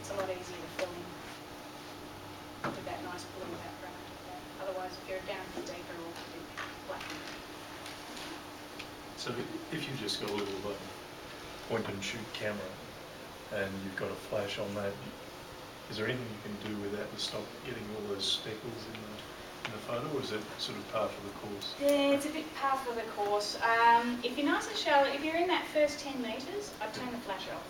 it's a lot easier to film with that nice blue background. Otherwise, if you're down in deeper, or black. So if you just got a little point and shoot camera and you've got a flash on that, is there anything you can do with that to stop getting all those speckles in the photo, or is it sort of part of the course? Yeah, it's a bit part of the course. If you're nice and shallow, if you're in that first 10 metres, I'd turn the flash off,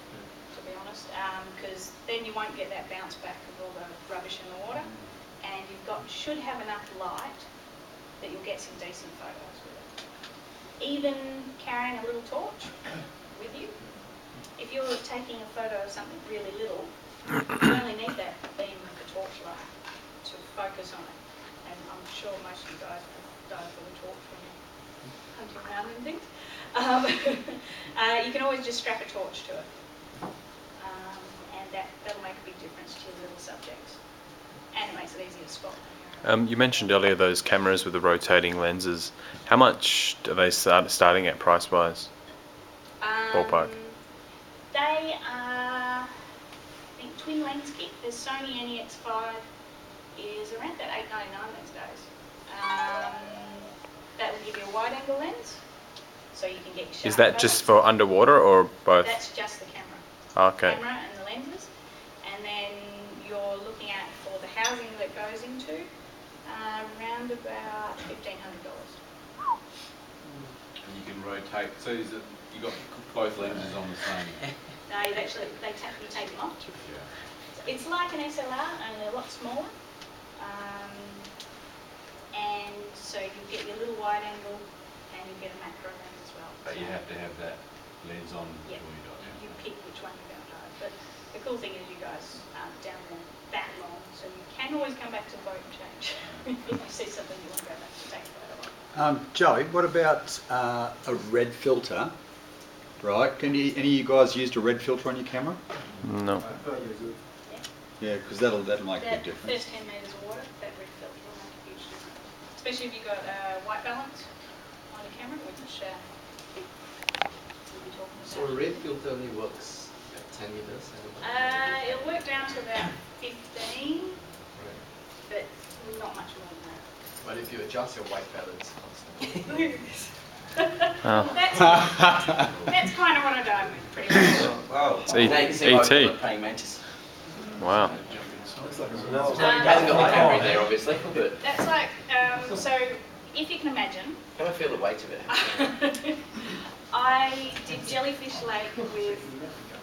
to be honest, because then you won't get that bounce back of all the rubbish in the water, and should have enough light that you'll get some decent photos with it. Even carrying a little torch with you, if you're taking a photo of something really little, you only need that beam of the torchlight to focus on it. And I'm sure most of you guys have dive with a torch when you're hunting around and things. You can always just strap a torch to it. And that'll make a big difference to your little subjects. And it makes it easier to spot. You mentioned earlier those cameras with the rotating lenses. How much are they starting at price-wise? Ballpark. They are, I think, twin lens kit. The Sony NEX5 is around that $8.99 these days. That will give you a wide-angle lens, so you can get your sharp Is that photos. just for underwater or both? That's just the camera. Okay. The camera and the lenses, and then you're looking at for the housing that goes into around about $1,500. And you can rotate. So is it you got both lenses on the same? No, you take them off. Yeah. It's like an SLR, only a lot smaller. And so you get your little wide angle and you get a macro lens as well. But you have to have that lens on Yeah. before you do it. You pick which one you're going to dive. But the cool thing is you guys aren't down there that long, so you can always come back to the boat and change. If you see something you want to go back to take a photo of. Joey, what about a red filter? Right, any of you guys used a red filter on your camera? No. Yeah, because that'll make a That big difference. first 10 metres of water, that red filter will make a huge difference. Especially if you've got white balance on your camera, which we'll be talking about. So a red filter only works at 10 meters? It'll work down to about 15, but not much more than that. But if you adjust your white balance constantly. Oh. That's kind of what I dive with, pretty much. Wow. It's Now you can see why ET. people are praying mantis. Wow. He hasn't got the camera in there, obviously, but That's like, so if you can imagine, can I feel the weight of it? I did Jellyfish Lake with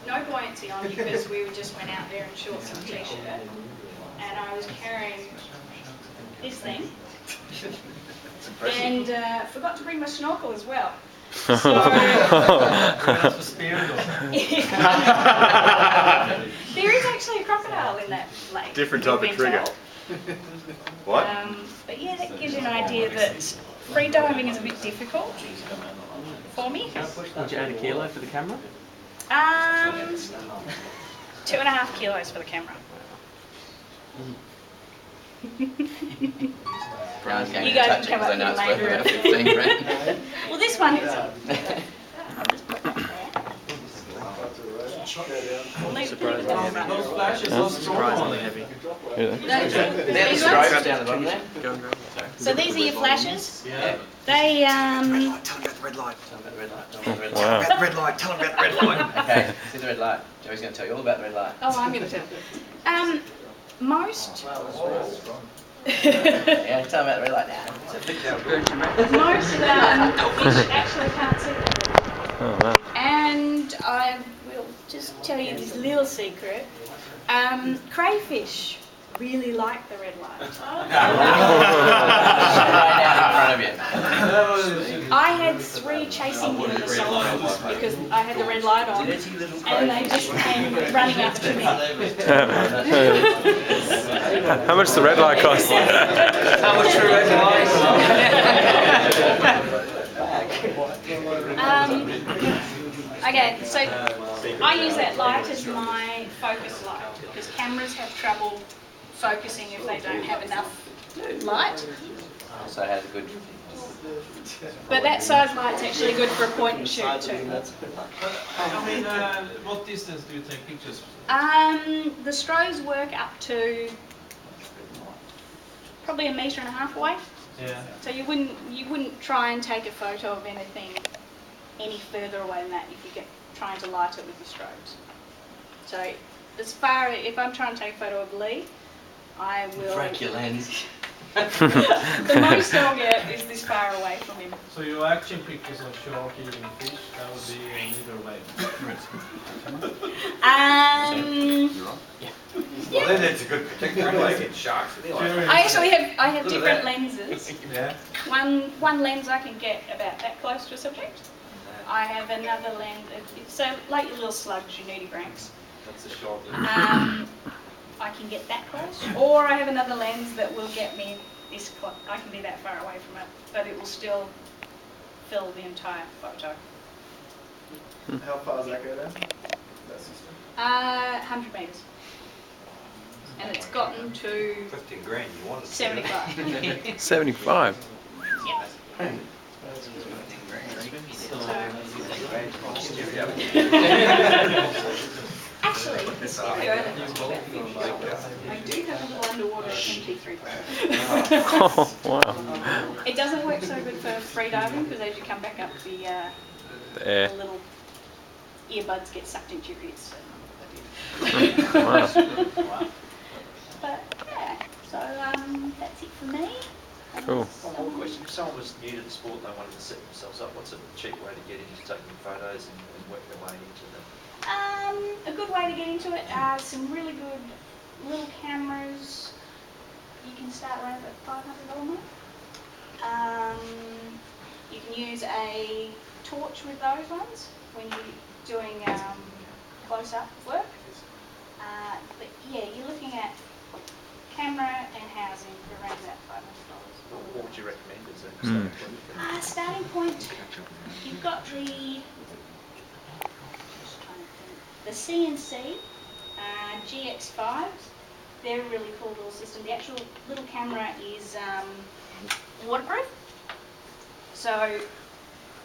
no buoyancy on because we just went out there in shorts and t-shirt, and I was carrying this thing, and forgot to bring my snorkel as well. So, there is actually a crocodile in that lake. Different type of we've been trigger. told. What? But yeah, that gives you an idea that free diving is a bit difficult for me. Would you add a kilo for the camera? 2.5 kilos for the camera. You guys can come up with later. About 15 grand. Well, this one is. I'll just put that there. We'll leave it Surprisingly heavy. Really? These There's the ones? stripes down the bottom there. Go and grab it. So these are your flashes. Yeah. They Tell them about the red light. Tell them about the red light. Tell them about the red light. Wow. About the red light. Tell them about the red light. Okay, see the red light. Joey's going to tell you all about the red light. Oh, I'm going to tell. Most. Yeah, tell them about the red light now. Most fish actually can't see them. Oh, wow. And I will just tell you this little secret. Crayfish really like the red light. Right out in front of you. I had 3 chasing me in the saltwater because I had the red light on, and they just came running up to me. How much does the red light cost? How much for red Okay, so I use that light as my focus light because cameras have trouble focusing if they don't have enough light. So it has a good. But that side light's actually good for a point and shoot too. I mean, what distance do you take pictures? The strobes work up to probably 1.5 meters away. Yeah. So you wouldn't try and take a photo of anything any further away than that if you're trying to light it with your strobes. So if I'm trying to take a photo of Lee, I will. Break your lens. The most I'll get is this far away from him. So your action pictures of shark eating fish, that would be either way. Well, then it's a good protector anyway against sharks. Anyway. I have different lenses. Yeah. One lens I can get about that close to a subject. I have another lens, so like your little slugs, your nudibranchs. That's a short I can get that close, or I have another lens that will get me this close. I can be that far away from it, but it will still fill the entire photo. How far does that go down? That system? 100 meters, and it's gotten to 15 grand, you want it. 75. 75. Yeah. Actually, I do have a little underwater MP3 player. Oh, wow. It doesn't work so good for free diving because as you come back up, the Air. little earbuds get sucked into your ears. Wow. But yeah, so that's it for me. Cool. One more question. If someone was new to the sport and they wanted to set themselves up, what's a cheap way to get into taking photos and work their way into them? A good way to get into it are some really good little cameras. You can start around at $500 mark. You can use a torch with those ones when you're doing close-up work. But yeah, you're looking at camera and housing for around about $500. What would you recommend as a Starting point, you've got the CNC GX5s. They're a really cool little system. The actual little camera is waterproof, so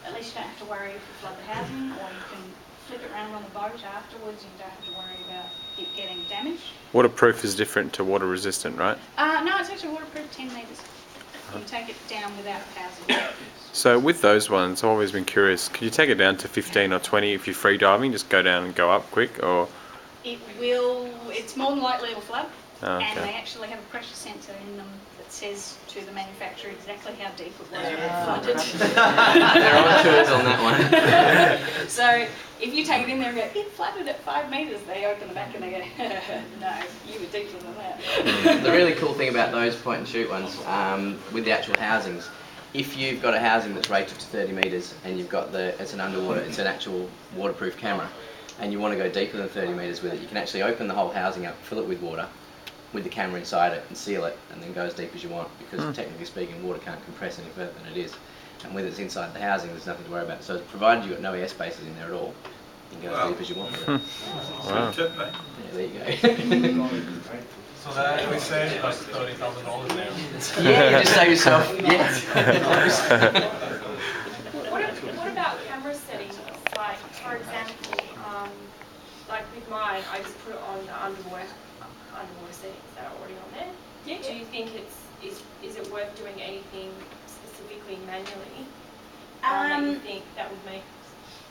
at least you don't have to worry if you flood the housing, or you can flip it around on the boat afterwards. You don't have to worry about it getting damaged. Waterproof is different to water resistant, right? No, it's actually waterproof 10 metres. You can take it down without housing. So with those ones, I've always been curious, could you take it down to 15 or 20 if you're free diving, just go down and go up quick, or? It's more than likely it'll flood. Oh, And they okay. actually have a pressure sensor in them that says to the manufacturer exactly how deep it was when it flooded. They're on tours on that one. So if you take it in there and go, it flooded at 5 metres, they open the back and they go, no, you were deeper than that. The really cool thing about those point and shoot ones, with the actual housings, if you've got a housing that's rated to 30 metres and you've got it's an actual waterproof camera, and you want to go deeper than 30 metres with it, you can actually open the whole housing up, fill it with water, with the camera inside it, and seal it, and then go as deep as you want, because technically speaking, water can't compress any further than it is. And with it's inside the housing, there's nothing to worry about. So provided you've got no air spaces in there at all, you can go as deep as you want with it. Wow. Yeah, there you go. So that we saved like $30,000 there. Yeah, you just save yourself. Yeah. What about camera settings? Like, for example, like with mine, I just put it on the underwater settings that are already on there. Yeah. Do you think is it worth doing anything specifically manually? That you think that would make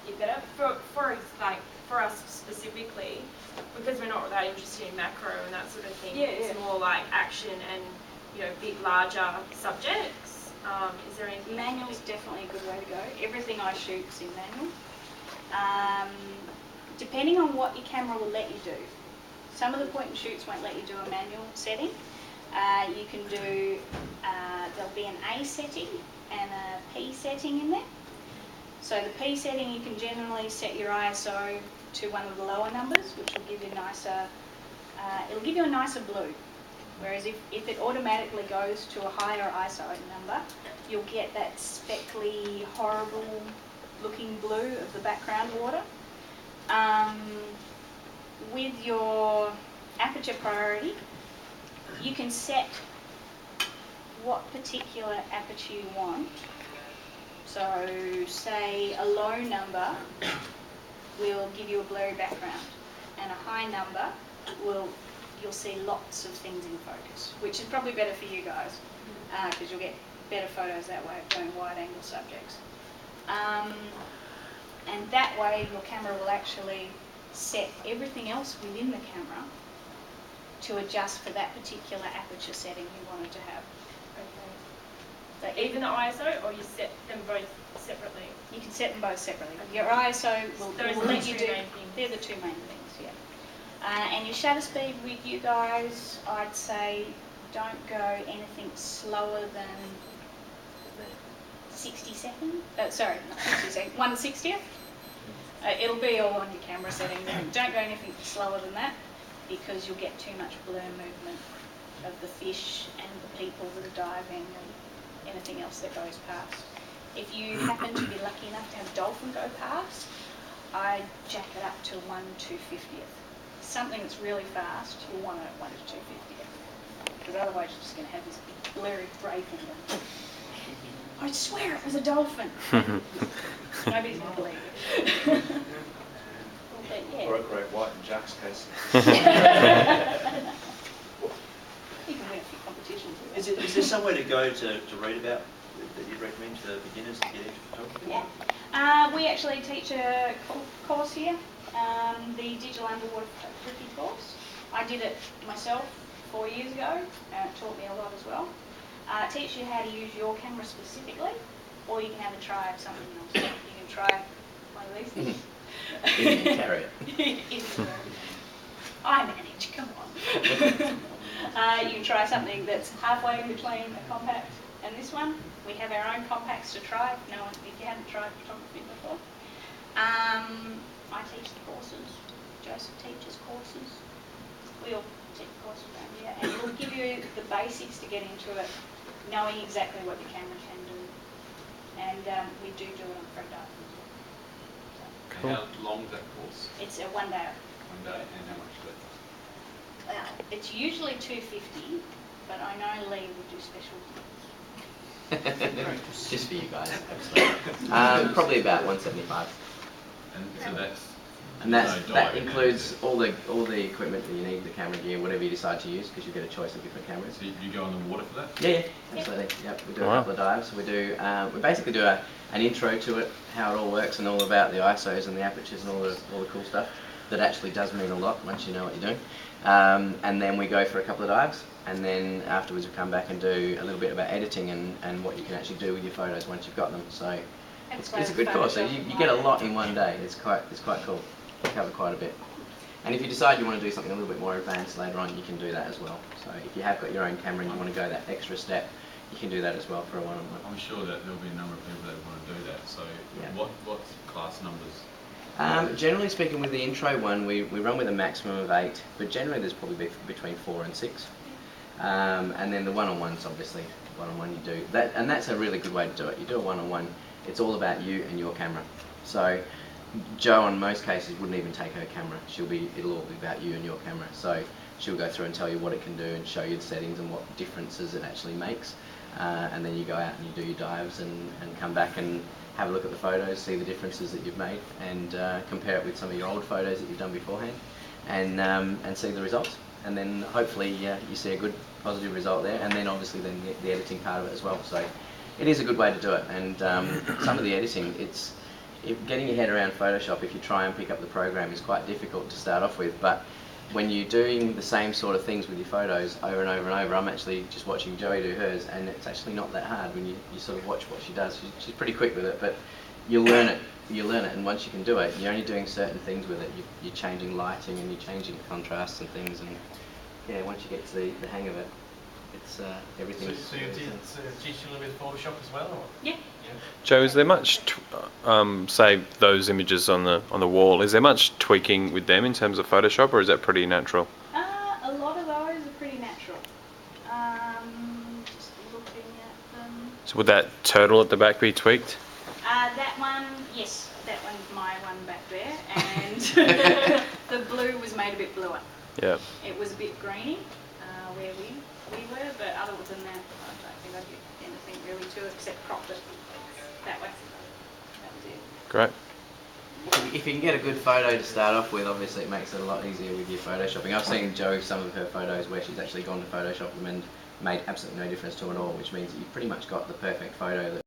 it better for us specifically, because we're not that interested in macro and that sort of thing. It's more like action and bit larger subjects. Is there anything? Manual is definitely a good way to go. Everything I shoot is in manual. Depending on what your camera will let you do. Some of the point and shoots won't let you do a manual setting. You can do, there'll be an A setting and a P setting in there. So the P setting, you can generally set your ISO to one of the lower numbers, which will give you it'll give you a nicer blue. Whereas if it automatically goes to a higher ISO number, you'll get that speckly, horrible looking blue of the background water. With your aperture priority, you can set what particular aperture you want. So say a low number will give you a blurry background, and a high number you'll see lots of things in focus, which is probably better for you guys because you'll get better photos that way of doing wide angle subjects. And that way your camera will actually set everything else within the camera to adjust for that particular aperture setting you wanted to have. So even the ISO, or you set them both separately? You can set them both separately. Your ISO will let you do. They're the two main things, yeah. And your shutter speed with you guys, I'd say don't go anything slower than 60 seconds. Sorry, not 60 seconds. 1/60th. It'll be all on your camera settings. Don't go anything slower than that because you'll get too much blur movement of the fish and the people that are diving and anything else that goes past. If you happen to be lucky enough to have a dolphin go past, I'd jack it up to 1/250th. Something that's really fast, you'll want it at 1/250th. Because otherwise you're just going to have this big blurry grey thing. I swear it was a dolphin. Nobody's going to believe it. But yeah. Or a great white in Jack's case. You can win a few competitions with it. Is there somewhere to go to read about that you'd recommend to beginners to get into photography? Yeah. We actually teach a course here, the Digital Underwater Photography course. I did it myself 4 years ago, and it taught me a lot as well. It teaches you how to use your camera specifically, or you can have a try of something else. You can try one of these things. You can carry it. I manage, come on. You can try something that's halfway in between a compact and this one. We have our own compacts to try if you haven't tried photography before. I teach the courses. Joseph teaches courses. We all teach courses around here, and it'll give you the basics to get into it, knowing exactly what your camera can do. And we do it on free dive. Cool. How long is that course? It's a 1 day. 1 day, and how much is that? Well, it's usually $250, but I know Lee will do special deals. Just for you guys, absolutely. Probably about 175. And so that's And that includes all the equipment that you need, the camera gear, whatever you decide to use, because you get a choice of different cameras. So you go on the water for that? Yeah, absolutely. Yep, we do a couple of dives. We basically do an intro to it, how it all works, and all about the ISOs and the apertures and all the cool stuff. That actually does mean a lot once you know what you're doing. And then we go for a couple of dives, and then afterwards we come back and do a little bit about editing and what you can actually do with your photos once you've got them. So it's a good course. So you get a lot in one day. It's quite cool. We cover quite a bit. And if you decide you want to do something a little bit more advanced later on, you can do that as well. So if you have got your own camera and you want to go that extra step, you can do that as well for a one-on-one. I'm sure that there'll be a number of people that want to do that. So what's class numbers? Generally speaking, with the intro one, we run with a maximum of 8, but generally there's probably between 4 and 6. And then the one-on-ones, obviously, one-on-one you do that, and that's a really good way to do it. You do a one-on-one. It's all about you and your camera. So Jo, in most cases, wouldn't even take her camera. It'll all be about you and your camera. So she'll go through and tell you what it can do and show you the settings and what differences it actually makes. And then you go out and you do your dives and come back and have a look at the photos, see the differences that you've made, and compare it with some of your old photos that you've done beforehand, and see the results. And then hopefully you see a good positive result there, and then obviously then the editing part of it as well. So it is a good way to do it. And some of the editing, getting your head around Photoshop, if you try and pick up the program, is quite difficult to start off with. But when you're doing the same sort of things with your photos over and over and over, I'm actually just watching Joey do hers, and it's actually not that hard when you sort of watch what she does. She's pretty quick with it, but you'll learn it, and once you can do it, you're only doing certain things with it. You're changing lighting and you're changing contrasts and things, and yeah, once you get to the hang of it, it's everything. So you did teach a little bit of Photoshop as well, or? Yeah. Joe, is there much, say those images on the wall, is there much tweaking with them in terms of Photoshop, or is that pretty natural? A lot of those are pretty natural. Just looking at them. So would that turtle at the back be tweaked? That one, yes, that one's my one back there, and the blue was made a bit bluer. Yeah. It was a bit greeny. where we were, but other than that, I don't think I did anything really to it except cropped it that way. That was it. Great. If you can get a good photo to start off with, obviously it makes it a lot easier with your photoshopping. I've seen Jo some of her photos where she's actually gone to Photoshop them and made absolutely no difference to it at all, which means that you've pretty much got the perfect photo that